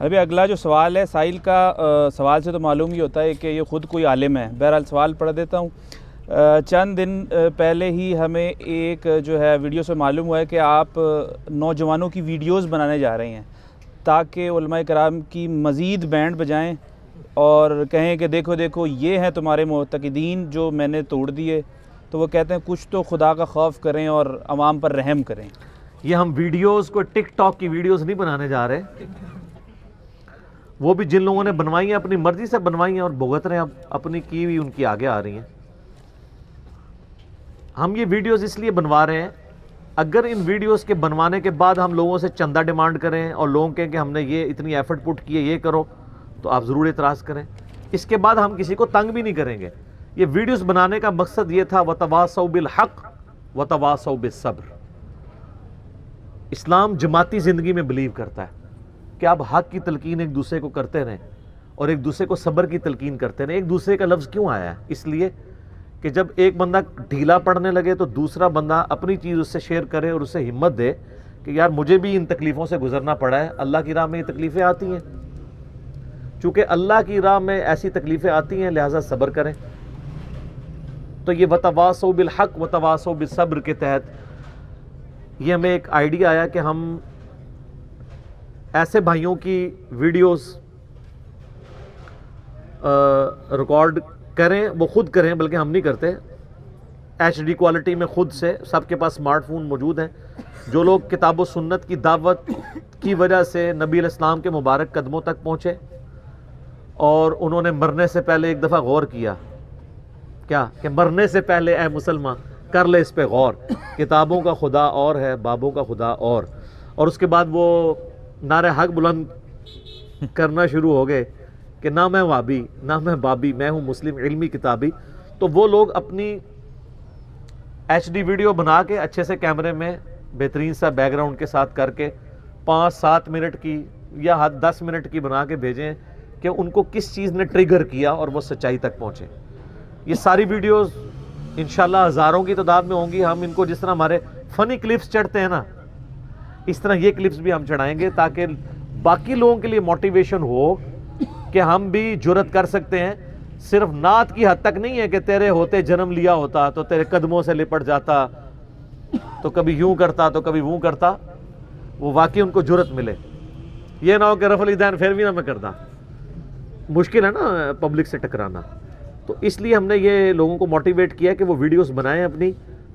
ابھی اگلا جو سوال ہے سائل کا، سوال سے تو معلوم ہی ہوتا ہے کہ یہ خود کوئی عالم ہے. بہرحال سوال پڑھ دیتا ہوں. چند دن پہلے ہی ہمیں ایک جو ہے ویڈیو سے معلوم ہوا ہے کہ آپ نوجوانوں کی ویڈیوز بنانے جا رہے ہیں تاکہ علماء کرام کی مزید بینڈ بجائیں اور کہیں کہ دیکھو دیکھو یہ ہیں تمہارے معتقدین جو میں نے توڑ دیے. تو وہ کہتے ہیں کچھ تو خدا کا خوف کریں اور عوام پر رحم کریں. یہ ہم ویڈیوز کو ٹک ٹاک کی ویڈیوز نہیں بنانے جا رہے، وہ بھی جن لوگوں نے بنوائی ہیں اپنی مرضی سے بنوائی ہیں اور بھگت رہے ہیں، اپنی کی ہوئی ان کی آگے آ رہی ہیں. ہم یہ ویڈیوز اس لیے بنوا رہے ہیں، اگر ان ویڈیوز کے بنوانے کے بعد ہم لوگوں سے چندہ ڈیمانڈ کریں اور لوگوں کہیں کہ ہم نے یہ اتنی ایفرٹ پٹ کی ہے یہ کرو، تو آپ ضرور اعتراض کریں. اس کے بعد ہم کسی کو تنگ بھی نہیں کریں گے. یہ ویڈیوز بنانے کا مقصد یہ تھا وَتَوَاصَوْا بِالْحَقِّ وَتَوَاصَوْا بِالصَّبْرِ. اسلام جماعتی زندگی میں بلیو کرتا ہے کہ آپ حق کی تلقین ایک دوسرے کو کرتے رہیں اور ایک دوسرے کو صبر کی تلقین کرتے رہیں. ایک دوسرے کا لفظ کیوں آیا ہے؟ اس لیے کہ جب ایک بندہ ڈھیلا پڑنے لگے تو دوسرا بندہ اپنی چیز اس سے شیئر کرے اور اسے ہمت دے کہ یار مجھے بھی ان تکلیفوں سے گزرنا پڑا ہے، اللہ کی راہ میں یہ تکلیفیں آتی ہیں. چونکہ اللہ کی راہ میں ایسی تکلیفیں آتی ہیں لہٰذا صبر کریں. تو یہ وَتَوَاصَوْا بِالْحَقِّ وَتَوَاصَوْا بِالصَّبْرِ کے تحت یہ ہمیں ایک آئیڈیا آیا کہ ہم ایسے بھائیوں کی ویڈیوز ریکارڈ کریں، وہ خود کریں بلکہ ہم نہیں کرتے، ایچ ڈی کوالٹی میں خود سے. سب کے پاس سمارٹ فون موجود ہیں. جو لوگ کتاب و سنت کی دعوت کی وجہ سے نبی علیہ السلام کے مبارک قدموں تک پہنچے اور انہوں نے مرنے سے پہلے ایک دفعہ غور کیا کیا کہ مرنے سے پہلے اے مسلمان کر لے اس پہ غور، کتابوں کا خدا اور ہے بابوں کا خدا اور اس کے بعد وہ نعرہ حق بلند کرنا شروع ہو گئے کہ نہ میں وابی نہ میں بابی، میں ہوں مسلم علمی کتابی. تو وہ لوگ اپنی ایچ ڈی ویڈیو بنا کے اچھے سے کیمرے میں بہترین سا بیک گراؤنڈ کے ساتھ کر کے 5-7 منٹ کی یا 10 منٹ کی بنا کے بھیجیں کہ ان کو کس چیز نے ٹریگر کیا اور وہ سچائی تک پہنچے. یہ ساری ویڈیوز انشاءاللہ ہزاروں کی تعداد میں ہوں گی. ہم ان کو جس طرح ہمارے فنی کلپس چڑھتے ہیں نا اس طرح یہ کلپس بھی ہم چڑھائیں گے تاکہ باقی لوگوں کے لیے موٹیویشن ہو کہ ہم بھی جرت کر سکتے ہیں. صرف نعت کی حد تک نہیں ہے کہ تیرے ہوتے جنم لیا ہوتا تو تیرے قدموں سے لپٹ جاتا تو کبھی یوں کرتا تو کبھی ووں کرتا. وہ واقعی ان کو جرت ملے. یہ نہ ہو کہ رفع الیدین پھر بھی نہ میں کرتا. مشکل ہے نا پبلک سے ٹکرانا. تو اس لیے ہم نے یہ لوگوں کو موٹیویٹ کیا کہ وہ ویڈیوز بنائیں اپنی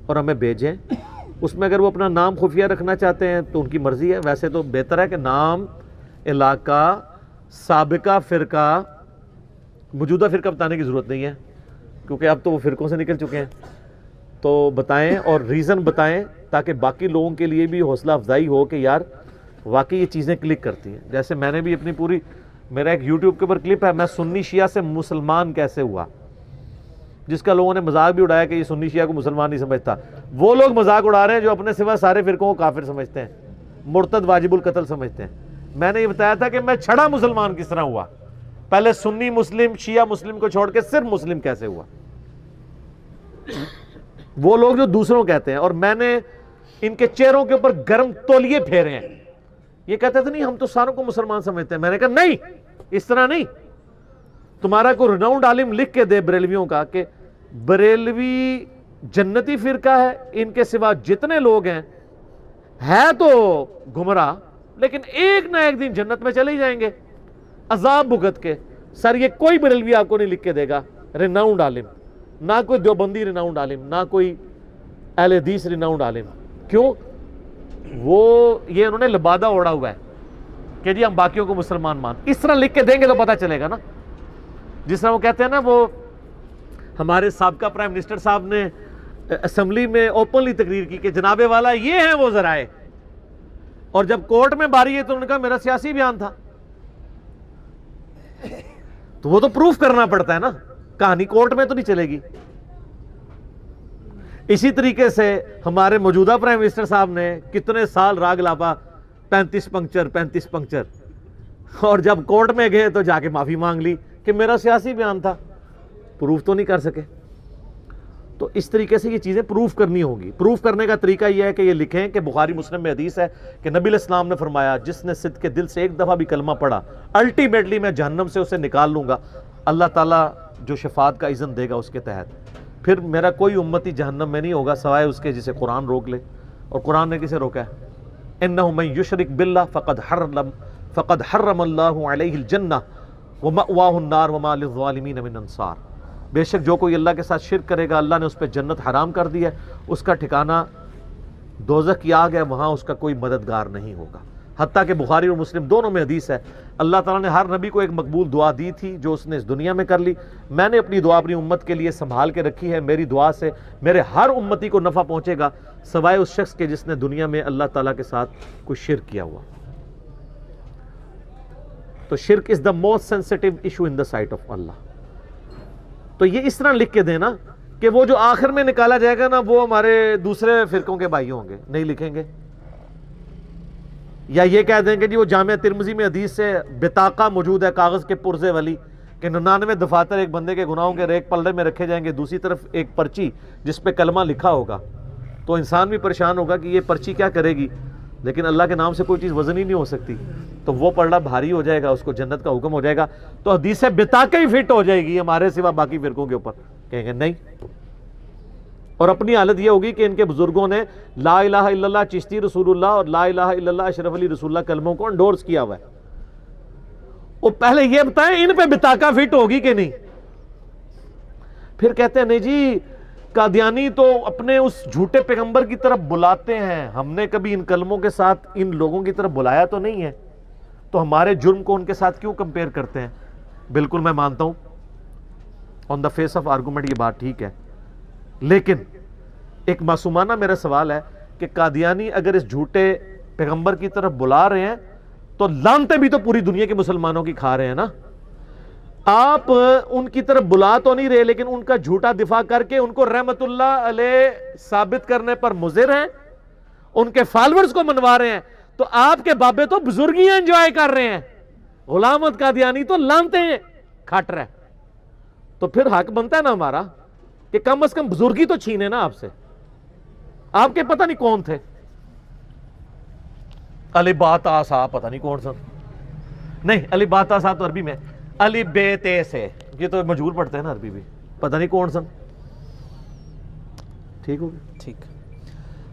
اور ہمیں بھیجیں. اس میں اگر وہ اپنا نام خفیہ رکھنا چاہتے ہیں تو ان کی مرضی ہے. ویسے تو بہتر ہے کہ نام، علاقہ، سابقہ فرقہ، موجودہ فرقہ بتانے کی ضرورت نہیں ہے کیونکہ اب تو وہ فرقوں سے نکل چکے ہیں. تو بتائیں اور ریزن بتائیں تاکہ باقی لوگوں کے لیے بھی حوصلہ افزائی ہو کہ یار واقعی یہ چیزیں کلک کرتی ہیں. جیسے میں نے بھی اپنی پوری، میرا ایک یوٹیوب کے اوپر کلپ ہے میں سنی شیعہ سے مسلمان کیسے ہوا، جس کا لوگوں نے مذاق بھی اڑایا کہ یہ سنی شیعہ کو مسلمان نہیں سمجھتا. وہ لوگ مذاق اڑا رہے ہیں جو اپنے سوا سارے فرقوں کو کافر سمجھتے ہیں، مرتد واجب القتل سمجھتے ہیں. میں نے یہ بتایا تھا کہ میں چھڑا مسلمان کس طرح ہوا، پہلے سنی مسلم شیعہ مسلم کو چھوڑ کے صرف مسلم کیسے ہوا. وہ لوگ جو دوسروں کہتے ہیں اور میں نے ان کے چہروں کے اوپر گرم تولیے پھیرے ہیں. یہ کہتے تھے نہیں ہم تو ساروں کو مسلمان سمجھتے ہیں. میں نے کہا نہیں، اس طرح نہیں. تمہارا کوئی رناؤنڈ عالم لکھ کے دے بریلویوں کا کہ بریلوی جنتی فرقہ ہے، ان کے سوا جتنے لوگ ہیں ہے تو گمراہ لیکن ایک نہ ایک دن جنت میں چلے جائیں گے عذاب بھگت کے. سر یہ کوئی بریلوی آپ کو نہیں لکھ کے دے گا رناؤنڈ عالم، نہ کوئی دیوبندی رناؤنڈ عالم، نہ کوئی اہل حدیث رناؤنڈ عالم. کیوں؟ وہ یہ انہوں نے لبادہ اوڑا ہوا ہے کہ جی ہم باقیوں کو مسلمان مان. اس طرح لکھ کے دیں گے تو پتہ چلے گا نا. جس طرح وہ کہتے ہیں نا، وہ ہمارے سابقہ پرائم منسٹر صاحب نے اسمبلی میں اوپنلی تقریر کی کہ جناب والا یہ ہیں وہ ذرائع، اور جب کورٹ میں باری ہے تو انہوں نے کہا میرا سیاسی بیان تھا. تو وہ تو پروف کرنا پڑتا ہے نا، کہانی کورٹ میں تو نہیں چلے گی. اسی طریقے سے ہمارے موجودہ پرائم منسٹر صاحب نے کتنے سال راگ لاپا 35 پنکچر، اور جب کورٹ میں گئے تو جا کے معافی مانگ لی کہ میرا سیاسی بیان تھا. پروف تو نہیں کر سکے. تو اس طریقے سے یہ چیزیں پروف کرنی ہوگی. پروف کرنے کا طریقہ یہ ہے کہ یہ لکھیں کہ بخاری مسلم میں حدیث ہے کہ نبی علیہ السلام نے فرمایا جس نے صدق کے دل سے ایک دفعہ بھی کلمہ پڑھا الٹیمیٹلی میں جہنم سے اسے نکال لوں گا, اللہ تعالیٰ جو شفاعت کا اذن دے گا اس کے تحت. پھر میرا کوئی امتی جہنم میں نہیں ہوگا سوائے اس کے جسے قرآن روک لے. اور قرآن نے کسے روکا ہے؟ انہ من یشرک باللہ فقد حرم اللہ علیہ الجنہ ومأواہ النار وما للظالمین من انصار. بے شک جو کوئی اللہ کے ساتھ شرک کرے گا اللہ نے اس پہ جنت حرام کر دی ہے, اس کا ٹھکانہ دوزخ کی آگ ہے, وہاں اس کا کوئی مددگار نہیں ہوگا. حتیٰ کہ بخاری اور مسلم دونوں میں حدیث ہے اللہ تعالیٰ نے ہر نبی کو ایک مقبول دعا دی تھی جو اس نے اس دنیا میں کر لی. میں نے اپنی دعا اپنی امت کے لیے سنبھال کے رکھی ہے. میری دعا سے میرے ہر امتی کو نفع پہنچے گا سوائے اس شخص کے جس نے دنیا میں اللہ تعالیٰ کے ساتھ کوئی شرک کیا ہوا. تو شرک is the most sensitive issue in the sight of Allah. تو یہ اس طرح لکھ کے دینا کہ وہ جو آخر میں نکالا جائے گا نا وہ ہمارے دوسرے فرقوں کے بھائی ہوں گے, نہیں لکھیں گے. یا یہ کہہ دیں گے جی وہ جامعہ ترمذی میں حدیث سے بطاقہ موجود ہے کاغذ کے پرزے والی کہ 99 دفاتر ایک بندے کے گناہوں کے ایک پلڑے میں رکھے جائیں گے, دوسری طرف ایک پرچی جس پہ کلمہ لکھا ہوگا. تو انسان بھی پریشان ہوگا کہ یہ پرچی کیا کرے گی, لیکن اللہ کے نام سے کوئی چیز وزن ہی نہیں ہو سکتی. تو وہ پلڑا بھاری ہو جائے گا, اس کو جنت کا حکم ہو جائے گا. تو حدیث بطاقہ ہی فٹ ہو جائے گی ہمارے سوا باقی فرقوں کے اوپر. کہیں گے نہیں. اور اپنی حالت یہ ہوگی کہ ان کے بزرگوں نے لا الہ الا اللہ چشتی رسول اللہ اور لا الہ الا اللہ اشرف علی رسول اللہ کلموں کو انڈورس کیا ہوا ہے. وہ پہلے یہ بتائیں ان پہ بطاقہ فٹ ہوگی کہ نہیں. پھر کہتے ہیں نہیں جی قادیانی تو اپنے اس جھوٹے پیغمبر کی طرف بلاتے ہیں, ہم نے کبھی ان کلموں کے ساتھ ان لوگوں کی طرف بلایا تو نہیں ہے, تو ہمارے جرم کو ان کے ساتھ کیوں کمپیئر کرتے ہیں. بالکل میں مانتا ہوں آن دا فیس آف آرگومنٹ یہ بات ٹھیک ہے, لیکن ایک معصومانہ میرا سوال ہے کہ قادیانی اگر اس جھوٹے پیغمبر کی طرف بلا رہے ہیں تو لعنتیں بھی تو پوری دنیا کے مسلمانوں کی کھا رہے ہیں نا. آپ ان کی طرف بلا تو نہیں رہے لیکن ان کا جھوٹا دفاع کر کے ان کو رحمت اللہ علیہ ثابت کرنے پر مضر ہیں, ان کے فالورز کو منوا رہے ہیں. تو آپ کے بابے تو بزرگیاں انجوائے کر رہے ہیں, غلام احمد قادیانی تو لعنتیں کھٹ رہے ہیں. تو پھر حق بنتا ہے نا ہمارا کہ کم از کم بزرگی تو چھینے نا آپ سے. آپ کے پتہ نہیں کون تھے, علی باتا صاحب پتہ نہیں کون سا, نہیں علی باتا صاحب تو عربی میں, علی بیتے سے یہ تو مجہول پڑھتے ہیں نا عربی بھی, پتہ نہیں کون سا. ٹھیک ہوگی, ٹھیک.